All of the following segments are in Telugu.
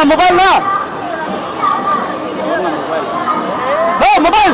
मोबाइल ना मोबाइल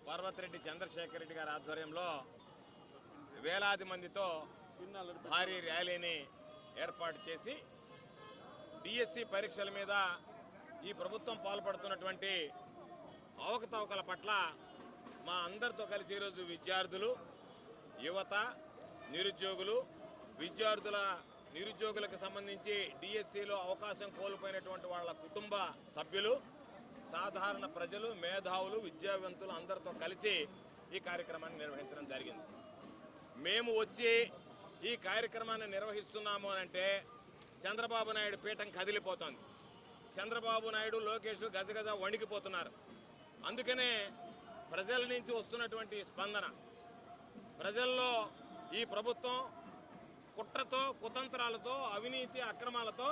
పర్వతిరెడ్డి చంద్రశేఖర్ రెడ్డి గారి ఆధ్వర్యంలో వేలాది మందితో భారీ ర్యాలీని ఏర్పాటు చేసి డిఎస్సి పరీక్షల మీద ఈ ప్రభుత్వం పాల్పడుతున్నటువంటి అవకతవకల పట్ల మా అందరితో కలిసి ఈరోజు విద్యార్థులు, యువత, నిరుద్యోగులకు సంబంధించి డిఎస్సిలో అవకాశం కోల్పోయినటువంటి వాళ్ళ కుటుంబ సభ్యులు, సాధారణ ప్రజలు, మేధావులు, విద్యావంతులు అందరితో కలిసి ఈ కార్యక్రమాన్ని నిర్వహించడం జరిగింది. మేము వచ్చి ఈ కార్యక్రమాన్ని నిర్వహిస్తున్నాము అంటే చంద్రబాబు నాయుడు పీఠం కదిలిపోతుంది. చంద్రబాబు నాయుడు, లోకేష్ గజగజ వణికిపోతున్నారు. అందుకనే ప్రజల నుంచి వస్తున్నటువంటి స్పందన, ప్రజల్లో ఈ ప్రభుత్వం కుట్రతో, కుతంత్రాలతో, అవినీతి అక్రమాలతో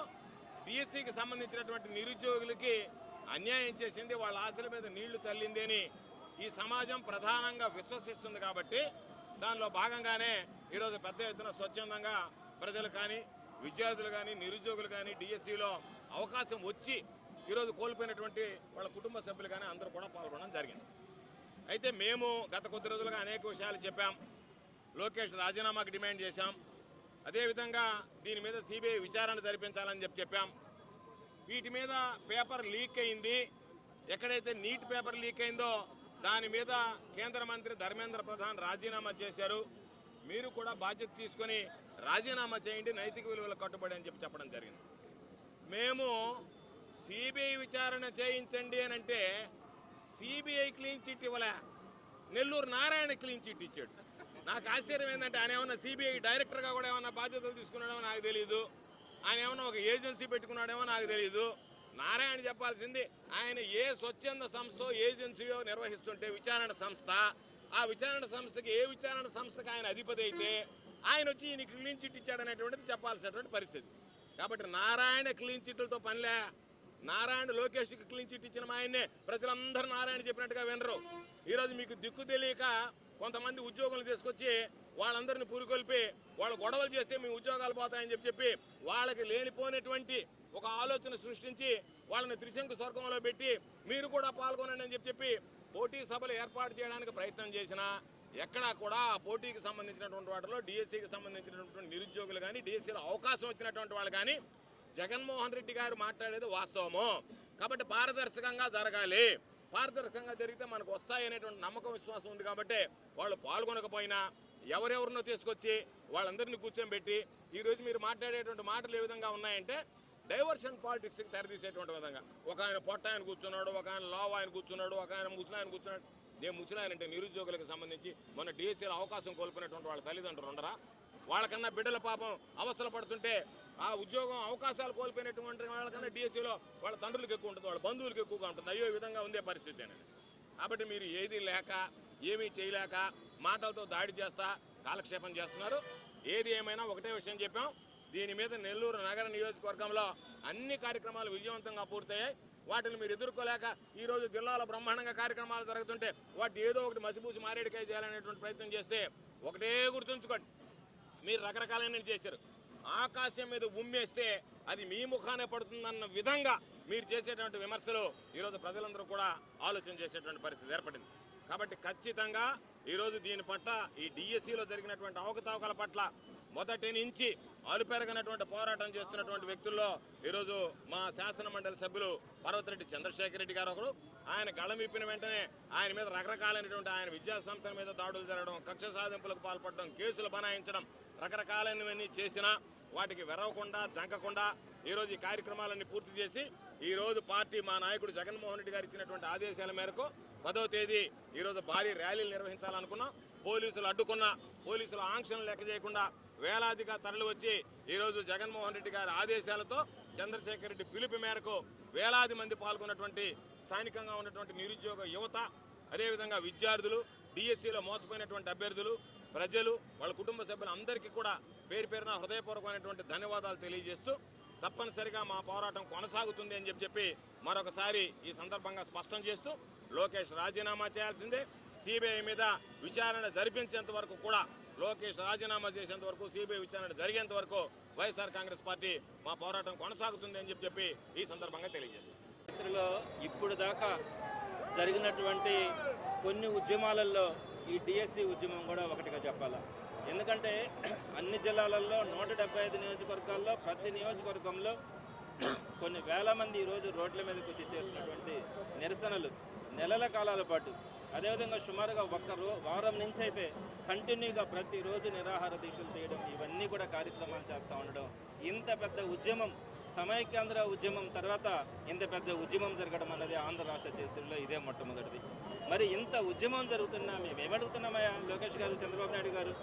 డిఎస్సికి సంబంధించినటువంటి నిరుద్యోగులకి అన్యాయం చేసింది, వాళ్ళ ఆశల మీద నీళ్లు చల్లింది అని ఈ సమాజం ప్రధానంగా విశ్వసిస్తుంది. కాబట్టి దానిలో భాగంగానే ఈరోజు పెద్ద ఎత్తున స్వచ్ఛందంగా ప్రజలు కానీ, విద్యార్థులు కానీ, నిరుద్యోగులు కానీ డిఎస్సిలో అవకాశం వచ్చి ఈరోజు కోల్పోయినటువంటి వాళ్ళ కుటుంబ సభ్యులు కానీ అందరూ కూడా పాల్గొనడం జరిగింది. అయితే మేము గత కొద్ది రోజులుగా అనేక విషయాలు చెప్పాం. లోకేష్ రాజీనామాకు డిమాండ్ చేశాం. అదేవిధంగా దీని మీద సిబిఐ విచారణ జరిపించాలని చెప్పాం. వీటి మీద పేపర్ లీక్ అయింది. ఎక్కడైతే నీట్ పేపర్ లీక్ అయిందో దాని మీద కేంద్ర మంత్రి ధర్మేంద్ర ప్రధాన్ రాజీనామా చేశారు. మీరు కూడా బాధ్యత తీసుకొని రాజీనామా చేయండి, నైతిక విలువలకు కట్టుబడి అని చెప్పడం జరిగింది. మేము సిబిఐ విచారణ చేయించండి అని అంటే సిబిఐ క్లీన్ చిట్ ఇవ్వలే, నెల్లూరు నారాయణ క్లీన్ చిట్ ఇచ్చాడు. నాకు ఆశ్చర్యం ఏంటంటే ఆయన ఏమన్నా సిబిఐ డైరెక్టర్గా కూడా ఏమన్నా బాధ్యతలు తీసుకున్నాడేమో నాకు తెలియదు, ఆయన ఏమన్నా ఒక ఏజెన్సీ పెట్టుకున్నాడేమో నాకు తెలియదు. నారాయణ చెప్పాల్సింది ఆయన ఏ స్వచ్ఛంద సంస్థ ఏజెన్సీయో నిర్వహిస్తుంటే విచారణ సంస్థ, ఆ విచారణ సంస్థకి ఏ విచారణ సంస్థకి ఆయన అధిపతి అయితే ఆయన వచ్చి ఈయన క్లీన్ చిట్ ఇచ్చాడనేటువంటిది చెప్పాల్సినటువంటి పరిస్థితి. కాబట్టి నారాయణ క్లీన్ చిట్లతో పనిలే. నారాయణ లోకేష్కి క్లీన్ చిట్ ఇచ్చిన ఆయన్నే ప్రజలందరూ నారాయణ చెప్పినట్టుగా వినరు. ఈరోజు మీకు దిక్కు తెలియక కొంతమంది ఉద్యోగులు తీసుకొచ్చి వాళ్ళందరినీ పురికొల్పి వాళ్ళు గొడవలు చేస్తే మీ ఉద్యోగాలు పోతాయని చెప్పి వాళ్ళకి లేనిపోయినటువంటి ఒక ఆలోచన సృష్టించి వాళ్ళని త్రిశంకు స్వర్గంలో పెట్టి మీరు కూడా పాల్గొనండి అని చెప్పి పోటీ సభలు ఏర్పాటు చేయడానికి ప్రయత్నం చేసినా ఎక్కడా కూడా ఆ పోటీకి సంబంధించినటువంటి వాటిలో డిఎస్సికి సంబంధించినటువంటి నిరుద్యోగులు కానీ డిఎస్సిలో అవకాశం వచ్చినటువంటి వాళ్ళు కానీ జగన్మోహన్ రెడ్డి గారు మాట్లాడేది వాస్తవము. కాబట్టి పారదర్శకంగా జరగాలి. పారదర్శకంగా జరిగితే మనకు వస్తాయనేటువంటి నమ్మకం విశ్వాసం ఉంది. కాబట్టి వాళ్ళు పాల్గొనకపోయినా ఎవరెవరినో తీసుకొచ్చి వాళ్ళందరినీ కూర్చోబెట్టి ఈరోజు మీరు మాట్లాడేటువంటి మాటలు ఏ విధంగా ఉన్నాయంటే డైవర్షన్ పాలిటిక్స్కి తెరదీసేటువంటి విధంగా ఒక ఆయన పొట్ట ఆయన కూర్చున్నాడు, ఒక ఆయన లావ్ ఆయన కూర్చున్నాడు, ఒక ఆయన ముసలి ఆయన కూర్చున్నాడు. నేను ముసలాయన అంటే నిరుద్యోగులకు సంబంధించి మొన్న డిఎస్సీలో అవకాశం కోల్పోయినటువంటి వాళ్ళ తల్లిదండ్రులు ఉండరా? వాళ్ళకన్నా బిడ్డల పాపం అవస్థలు పడుతుంటే ఆ ఉద్యోగం అవకాశాలు కోల్పోయినటువంటి వాళ్ళకన్నా డిఎస్సీలో వాళ్ళ తండ్రులకు ఎక్కువ ఉంటుంది, వాళ్ళ బంధువులకు ఎక్కువగా ఉంటుంది. అయ్యో ఈ విధంగా ఉందే పరిస్థితి అనేది. కాబట్టి మీరు ఏది లేక ఏమీ చేయలేక మాటలతో దాడి చేస్తా కాలక్షేపం చేస్తున్నారు. ఏది ఏమైనా ఒకటే విషయం చెప్పాం, దీని మీద నెల్లూరు నగర నియోజకవర్గంలో అన్ని కార్యక్రమాలు విజయవంతంగా పూర్తయ్యాయి. వాటిని మీరు ఎదుర్కోలేక ఈరోజు జిల్లాలో బ్రహ్మాండంగా కార్యక్రమాలు జరుగుతుంటే వాటి ఏదో ఒకటి మసిపూసి మారేడికాయ చేయాలనేటువంటి ప్రయత్నం చేస్తే ఒకటే గుర్తుంచుకోండి, మీరు రకరకాలైన చేశారు. ఆకాశం మీద ఉమ్మేస్తే అది మీ ముఖానే పడుతుందన్న విధంగా మీరు చేసేటువంటి విమర్శలు ఈరోజు ప్రజలందరూ కూడా ఆలోచన చేసేటువంటి పరిస్థితి ఏర్పడింది. కాబట్టి ఖచ్చితంగా ఈరోజు దీని పట్ల ఈ డిఎస్సిలో జరిగినటువంటి అవకతవకల పట్ల మొదటి నుంచి అలుపెరగనటువంటి పోరాటం చేస్తున్నటువంటి వ్యక్తుల్లో ఈరోజు మా శాసన మండలి సభ్యులు పర్వతిరెడ్డి చంద్రశేఖర్ రెడ్డి గారు ఒకరు. ఆయన గళం ఇప్పిన వెంటనే ఆయన మీద రకరకాలైనటువంటి ఆయన విద్యా సంస్థల మీద దాడులు జరగడం, కక్ష సాధింపులకు పాల్పడడం, కేసులు బనాయించడం, రకరకాలైనవన్నీ చేసినా వాటికి వెరవకుండా జంకకుండా ఈరోజు ఈ కార్యక్రమాలన్నీ పూర్తి చేసి ఈరోజు పార్టీ మా నాయకుడు జగన్మోహన్ రెడ్డి గారు ఇచ్చినటువంటి ఆదేశాల మేరకు 10వ తేదీ ఈరోజు భారీ ర్యాలీలు నిర్వహించాలనుకున్నాం. పోలీసులు అడ్డుకున్న పోలీసుల ఆంక్షలను లెక్క చేయకుండా వేలాదిగా తరలి వచ్చి ఈరోజు జగన్మోహన్ రెడ్డి గారి ఆదేశాలతో చంద్రశేఖర్ రెడ్డి పిలుపు మేరకు వేలాది మంది పాల్గొన్నటువంటి స్థానికంగా ఉన్నటువంటి నిరుద్యోగ యువత, అదేవిధంగా విద్యార్థులు, డిఎస్సిలో మోసపోయినటువంటి అభ్యర్థులు, ప్రజలు, వాళ్ళ కుటుంబ సభ్యులు అందరికీ కూడా పేరు పేరున హృదయపూర్వకమైనటువంటి ధన్యవాదాలు తెలియజేస్తూ తప్పనిసరిగా మా పోరాటం కొనసాగుతుంది అని చెప్పి మరొకసారి ఈ సందర్భంగా స్పష్టం చేస్తూ లోకేష్ రాజీనామా చేయాల్సిందే. సిబిఐ మీద విచారణ జరిపించేంత వరకు కూడా లోకేష్ రాజీనామా చేసేంత వరకు సిబిఐ విచారణ జరిగేంత వరకు వైఎస్ఆర్ కాంగ్రెస్ పార్టీ మా పోరాటం కొనసాగుతుంది అని చెప్పి ఈ సందర్భంగా తెలియజేస్తాం. చరిత్రలో ఇప్పుడు దాకా జరిగినటువంటి కొన్ని ఉద్యమాలలో ఈ డిఎస్సి ఉద్యమం కూడా ఒకటిగా చెప్పాలా. ఎందుకంటే అన్ని జిల్లాలలో 175 నియోజకవర్గాల్లో ప్రతి నియోజకవర్గంలో కొన్ని వేల మంది ఈరోజు రోడ్ల మీదకి వచ్చి చేస్తున్నటువంటి నిరసనలు నెలల కాలాల పాటు, అదేవిధంగా సుమారుగా వారం నుంచి అయితే కంటిన్యూగా ప్రతిరోజు నిరాహార దీక్షలు తీయడం, ఇవన్నీ కూడా కార్యక్రమాలు చేస్తూ ఉండడం, ఇంత పెద్ద ఉద్యమం సమైక్యాంధ్ర ఉద్యమం తర్వాత ఇంత పెద్ద ఉద్యమం జరగడం అన్నది ఆంధ్ర రాష్ట్ర చరిత్రలో ఇదే మొట్టమొదటిది. మరి ఇంత ఉద్యమం జరుగుతున్నా మేము ఏమడుగుతున్నామయ్యా లోకేష్ గారు, చంద్రబాబు నాయుడు గారు,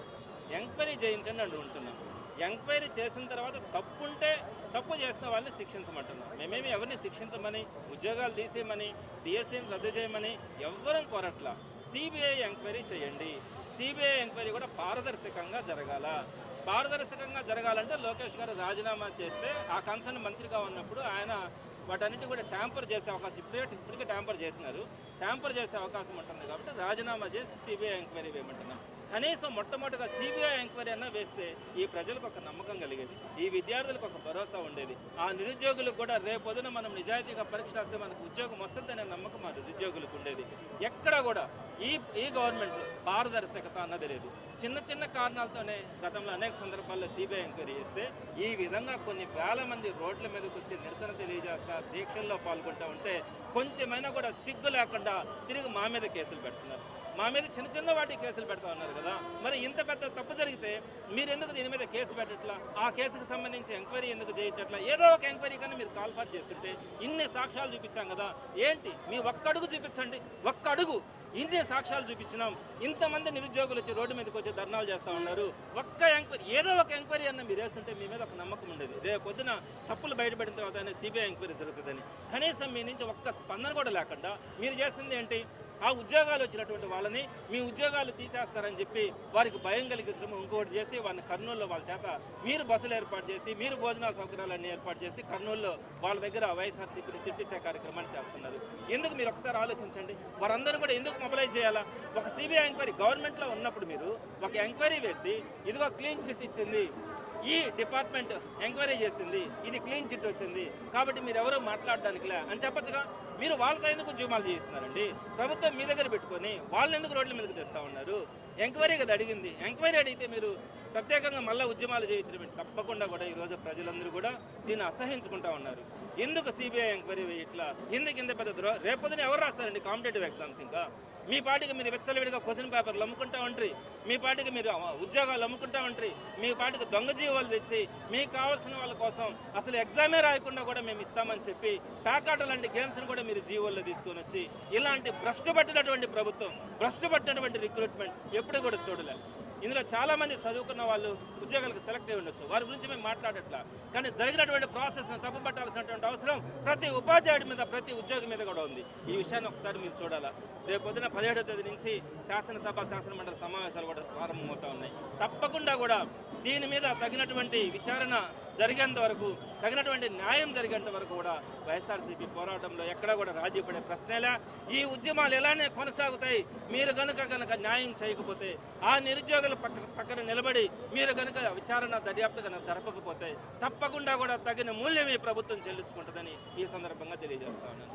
ఎంక్వైరీ చేయించండి అడుగుతున్నాం. ఎంక్వైరీ చేసిన తర్వాత తప్పుంటే తప్పు చేసిన వాళ్ళని శిక్షించమంటున్నాం. మేమేమి ఎవరిని శిక్షించమని, ఉద్యోగాలు తీసేయమని, డిఎస్సీని రద్దు చేయమని ఎవ్వరం కోరట్లా. సిబిఐ ఎంక్వైరీ చేయండి. సిబిఐ ఎంక్వైరీ కూడా పారదర్శకంగా జరగాల. పారదర్శకంగా జరగాలంటే లోకేష్ గారు రాజీనామా చేస్తే ఆ కన్సర్న్ మంత్రిగా ఉన్నప్పుడు ఆయన వాటన్నిటి కూడా ట్యాంపర్ చేసే అవకాశం ఇప్పటికే ట్యాంపర్ చేసినారు. ట్యాంపర్ చేసే అవకాశం ఉంటుంది కాబట్టి రాజీనామా చేసి సిబిఐ ఎంక్వైరీ వేయమంటున్నాం. కనీసం మొట్టమొదటిగా సిబిఐ ఎంక్వైరీ అన్నా వేస్తే ఈ ప్రజలకు ఒక నమ్మకం కలిగేది, ఈ విద్యార్థులకు ఒక భరోసా ఉండేది, ఆ నిరుద్యోగులకు కూడా రేపొద్దున మనం నిజాయితీగా పరీక్ష రాస్తే మనకు ఉద్యోగం వస్తుందనే నమ్మకం ఆ నిరుద్యోగులకు ఉండేది. ఎక్కడ కూడా ఈ గవర్నమెంట్ పారదర్శకత అన్నది లేదు. చిన్న చిన్న కారణాలతోనే గతంలో అనేక సందర్భాల్లో సిబిఐ ఎంక్వైరీ చేస్తే ఈ విధంగా కొన్ని వేల మంది రోడ్ల మీదకి వచ్చి నిరసన తెలియజేస్తా దీక్షల్లో పాల్గొంటూ ఉంటే కొంచెమైనా కూడా సిగ్గు లేకుండా తిరిగి మా మీద కేసులు పెడుతున్నారు. మా మీద చిన్న చిన్న వాటి కేసులు పెడతా ఉన్నారు కదా. మరి ఇంత పెద్ద తప్పు జరిగితే మీరు ఎందుకు దీని మీద కేసు పెట్టట్లా? ఆ కేసుకు సంబంధించి ఎంక్వైరీ ఎందుకు చేయించట్లా? ఏదో ఒక ఎంక్వైరీ కానీ మీరు కాల్ఫర్ చేస్తుంటే ఇన్ని సాక్ష్యాలు చూపించాం కదా, ఏంటి మీ ఒక్క అడుగు చూపించండి, ఒక్క అడుగు. ఇన్ని సాక్ష్యాలు చూపించినాం, ఇంతమంది నిరుద్యోగులు వచ్చి రోడ్డు మీదకి వచ్చి ధర్నాలు చేస్తూ ఉన్నారు. ఒక్క ఎంక్వైరీ, ఏదో ఒక ఎంక్వైరీ అన్న మీరు వేస్తుంటే మీ మీద ఒక నమ్మకం ఉండేది. రేపు పొద్దున తప్పులు బయటపడిన తర్వాత సిబిఐ ఎంక్వైరీ జరుగుతుందని. కనీసం మీ నుంచి ఒక్క స్పందన కూడా లేకుండా మీరు చేసింది ఏంటి? ఆ ఉద్యోగాలు వచ్చినటువంటి వాళ్ళని మీ ఉద్యోగాలు తీసేస్తారని చెప్పి వారికి భయం కలిగించడం, ఇంకోటి చేసి వారిని కర్నూలులో వాళ్ళ చేత మీరు బస్సులు ఏర్పాటు చేసి, మీరు భోజన సౌకర్యాలన్నీ ఏర్పాటు చేసి కర్నూలులో వాళ్ళ దగ్గర వైఎస్ఆర్సీపీని తిట్టించే కార్యక్రమాన్ని చేస్తున్నారు. ఎందుకు మీరు ఒకసారి ఆలోచించండి. వారందరూ కూడా ఎందుకు మొబిలైజ్ చేయాలా? ఒక సిబిఐ ఎంక్వైరీ గవర్నమెంట్లో ఉన్నప్పుడు మీరు ఒక ఎంక్వైరీ వేసి ఇదిగో క్లీన్ చిట్ ఇచ్చింది, ఈ డిపార్ట్మెంట్ ఎంక్వైరీ చేసింది, ఇది క్లీన్ చిట్ వచ్చింది కాబట్టి మీరు ఎవరో మాట్లాడడానికిలే అని చెప్పచ్చుగా. మీరు వాళ్ళతో ఎందుకు ఉద్యమాలు చేస్తున్నారండి? ప్రభుత్వం మీ దగ్గర పెట్టుకొని వాళ్ళని ఎందుకు రోడ్ల మీదకి తెస్తూ ఉన్నారు? ఎంక్వైరీ కదా అడిగింది. ఎంక్వైరీ అడిగితే మీరు ప్రత్యేకంగా మళ్ళీ ఉద్యమాలు చేయించడం తప్పకుండా కూడా ఈరోజు ప్రజలందరూ కూడా దీన్ని అసహించుకుంటా ఉన్నారు. ఎందుకు సిబిఐ ఎంక్వైరీ ఇట్లా, ఎందుకు ఇంత పెద్ద రేపొద్దున ఎవరు రాస్తారండి కాంపిటేటివ్ ఎగ్జామ్స్? ఇంకా మీ పార్టీకి మీరు విచ్చలవిడిగా క్వశ్చన్ పేపర్లు అమ్ముకుంటా ఉంటారు, మీ పార్టీకి మీరు ఉద్యోగాలు అమ్ముకుంటా ఉంటారు, మీ పార్టీకి దొంగ జీవాలు తెచ్చి మీకు కావాల్సిన వాళ్ళ కోసం అసలు ఎగ్జామే రాయకుండా కూడా మేము ఇస్తామని చెప్పి ప్యాకాట లాంటి గేమ్స్ని కూడా మీరు జీవోల్లో తీసుకొని వచ్చి ఇలాంటి భ్రష్టు పట్టినటువంటి ప్రభుత్వం, భ్రష్టు పట్టినటువంటి రిక్రూట్మెంట్ ఎప్పుడు కూడా చూడలే. ఇందులో చాలామంది చదువుకున్న వాళ్ళు ఉద్యోగాలకు సెలెక్ట్ అయి ఉండొచ్చు, వారి గురించి మేము మాట్లాడట్లా. కానీ జరిగినటువంటి ప్రాసెస్ను తప్పుపట్టాల్సినటువంటి అవసరం ప్రతి ఉపాధ్యాయుడి మీద, ప్రతి ఉద్యోగి మీద కూడా ఉంది. ఈ విషయాన్ని ఒకసారి మీరు చూడాలా. రేపు పొద్దున 17వ తేదీ నుంచి శాసనసభ శాసనమండలి సమావేశాలు కూడా ప్రారంభమవుతా ఉన్నాయి. తప్పకుండా కూడా దీని మీద తగినటువంటి విచారణ జరిగేంత వరకు, తగినటువంటి న్యాయం జరిగేంత వరకు కూడా వైఎస్ఆర్సీపీ పోరాటంలో ఎక్కడా కూడా రాజీ పడే ప్రశ్నేలా. ఈ ఉద్యమాలు ఎలానే కొనసాగుతాయి. మీరు కనుక న్యాయం చేయకపోతే, ఆ నిరుద్యోగుల పక్కన నిలబడి మీరు కనుక విచారణ దర్యాప్తు కనుక జరపకపోతే తప్పకుండా కూడా తగిన మూల్యం ఈ ప్రభుత్వం చెల్లించుకుంటుందని ఈ సందర్భంగా తెలియజేస్తా ఉన్నాను.